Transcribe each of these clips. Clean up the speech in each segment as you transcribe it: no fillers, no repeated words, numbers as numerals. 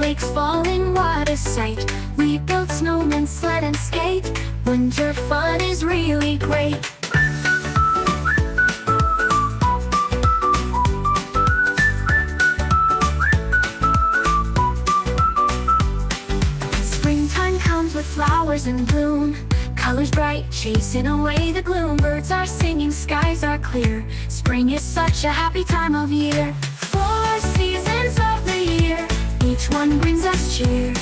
Flakes falling, what a sight. We built snowmen, sled and skate. Winter fun is really great. Springtime comes with flowers in bloom. Colors bright, chasing away the gloom. Birds are singing, skies are clear. Spring is such a happy time of year. 4 seasons of the year, each one brings us cheer.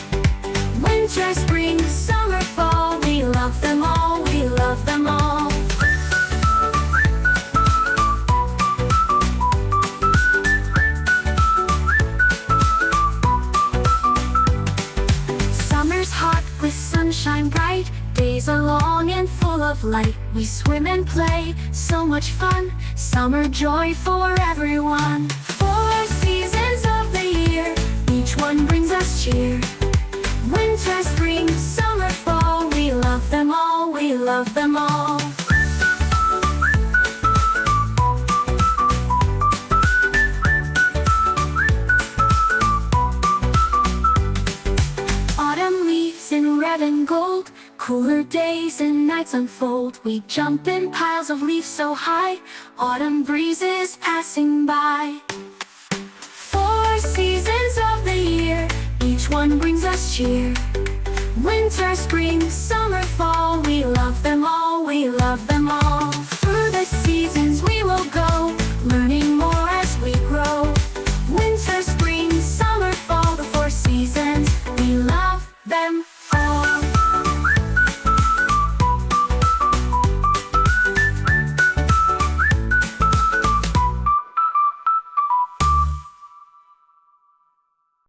Winter, spring, summer, fall, we love them all, we love them all. Summer's hot with sunshine bright. Days are long and full of light. We swim and play, so much fun. Summer joy for everyone. 4 seasons of the year, each one brings us cheer. Winter, spring, summer, fall, we love them all, we love them all. Autumn leaves in red and gold. Cooler days and nights unfold. We jump in piles of leaves so high. Autumn breezes passing by. 4 seasons of the year, each one brings us cheer. Winter, spring, summer, fall, we love them all, we love them all.